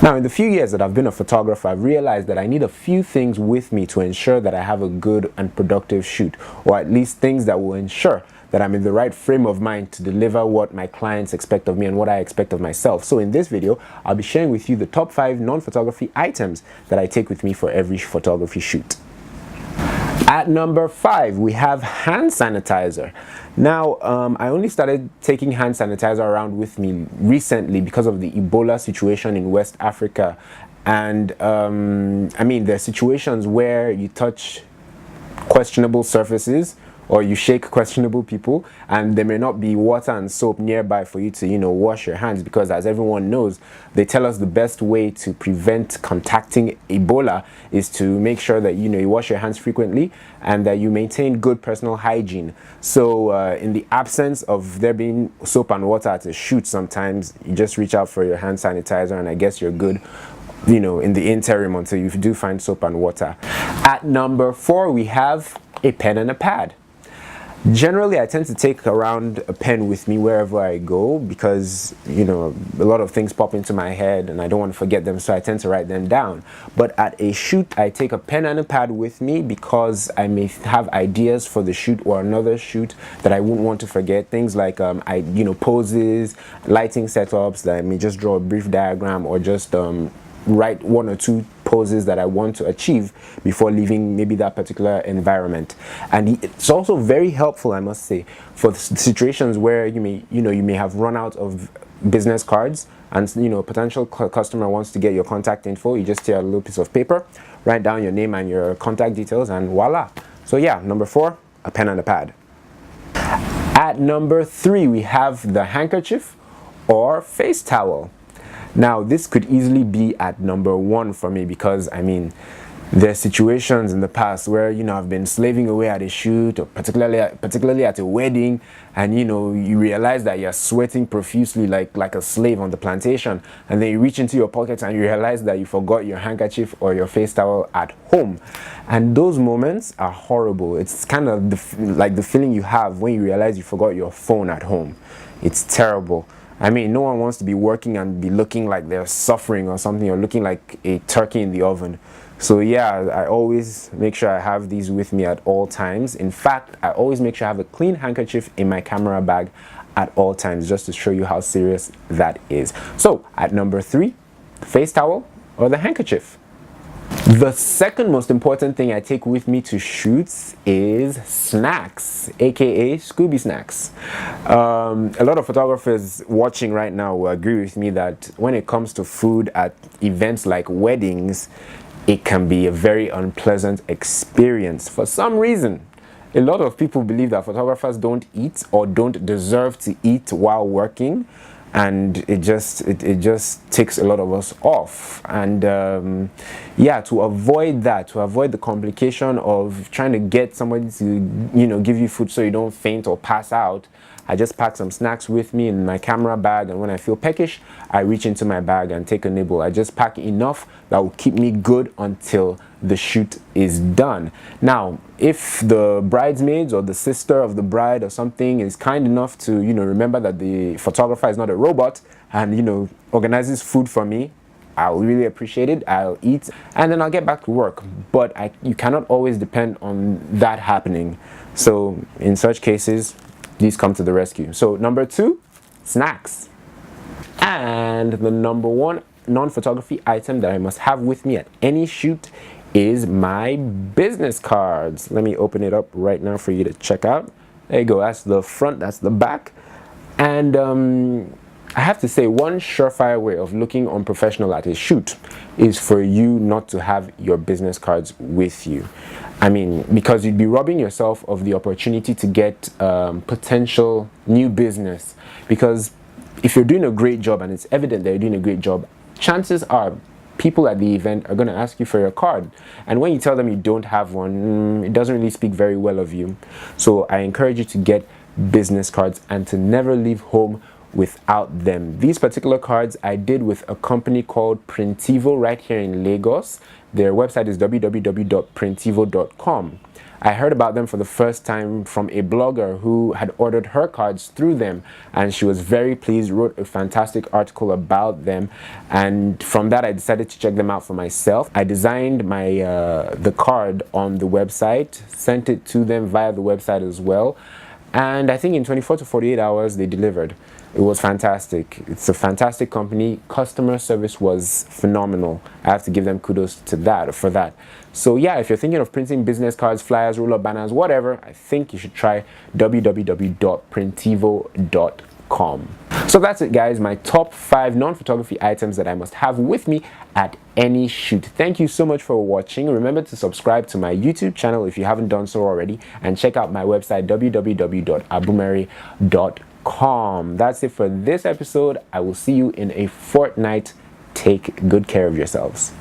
Now, in the few years that I've been a photographer, I've realized that I need a few things with me to ensure that I have a good and productive shoot, or at least things that will ensure that I'm in the right frame of mind to deliver what my clients expect of me and what I expect of myself. So in this video, I'll be sharing with you the top 5 non-photography items that I take with me for every photography shoot. At number 5, we have hand sanitizer. Now, I only started taking hand sanitizer around with me recently because of the Ebola situation in West Africa. And I mean, there are situations where you touch questionable surfaces or you shake questionable people, and there may not be water and soap nearby for you to, wash your hands, because as everyone knows, they tell us the best way to prevent contacting Ebola is to make sure that, you wash your hands frequently and that you maintain good personal hygiene. So in the absence of there being soap and water at a shoot, sometimes you just reach out for your hand sanitizer and I guess you're good, in the interim until you do find soap and water. At number 4, we have a pen and a pad. Generally, I tend to take around a pen with me wherever I go because, a lot of things pop into my head and I don't want to forget them, so I tend to write them down. But at a shoot, I take a pen and a pad with me because I may have ideas for the shoot or another shoot that I wouldn't want to forget. Things like, poses, lighting setups that I may just draw a brief diagram or just write 1 or 2 poses that I want to achieve before leaving maybe that particular environment. And it's also very helpful, I must say, for situations where you may have run out of business cards and potential customer wants to get your contact info. You just tear a little piece of paper, write down your name and your contact details, and voila. So yeah, number 4, a pen and a pad. At number 3, we have the handkerchief or face towel. Now, this could easily be at number 1 for me because, there are situations in the past where, I've been slaving away at a shoot, or particularly at a wedding, and, you realize that you're sweating profusely like a slave on the plantation, and then you reach into your pocket and you realize that you forgot your handkerchief or your face towel at home. And those moments are horrible. It's kind of like the feeling you have when you realize you forgot your phone at home. It's terrible. No one wants to be working and be looking like they're suffering or something, or looking like a turkey in the oven. So yeah, I always make sure I have these with me at all times. In fact, I always make sure I have a clean handkerchief in my camera bag at all times, just to show you how serious that is. So at number 3, the face towel or the handkerchief. The second most important thing I take with me to shoots is snacks, aka Scooby snacks. A lot of photographers watching right now will agree with me that when it comes to food at events like weddings, it can be a very unpleasant experience. For some reason, a lot of people believe that photographers don't eat or don't deserve to eat while working. And it just ticks a lot of us off. And to avoid that, to avoid the complication of trying to get somebody to give you food so you don't faint or pass out, I just pack some snacks with me in my camera bag, and when I feel peckish, I reach into my bag and take a nibble. I just pack enough that will keep me good until the shoot is done. Now, if the bridesmaids or the sister of the bride or something is kind enough to remember that the photographer is not a robot and organizes food for me, I'll really appreciate it. I'll eat and then I'll get back to work. But you cannot always depend on that happening. So in such cases, these come to the rescue. So number 2, snacks. And the number 1 non-photography item that I must have with me at any shoot is my business cards. Let me open it up right now for you to check out. There you go. That's the front, that's the back. And I have to say, one surefire way of looking unprofessional at a shoot is for you not to have your business cards with you. Because you'd be robbing yourself of the opportunity to get potential new business. Because if you're doing a great job and it's evident that you're doing a great job, chances are people at the event are going to ask you for your card. And when you tell them you don't have one, it doesn't really speak very well of you. So I encourage you to get business cards and to never leave home without them. These particular cards I did with a company called Printivo right here in Lagos. Their website is www.printivo.com. I heard about them for the first time from a blogger who had ordered her cards through them, and she was very pleased, wrote a fantastic article about them, and from that I decided to check them out for myself. I designed my the card on the website, sent it to them via the website as well, and I think in 24 to 48 hours they delivered. It was fantastic. It's a fantastic company. Customer service was phenomenal. I have to give them kudos to that for that. So yeah, if you're thinking of printing business cards, flyers, roll-up banners, whatever, I think you should try www.printivo.com. So that's it, guys. My top 5 non-photography items that I must have with me at any shoot. Thank you so much for watching. Remember to subscribe to my YouTube channel if you haven't done so already, and check out my website www.abumeri.com. That's it for this episode. I will see you in a fortnight. Take good care of yourselves.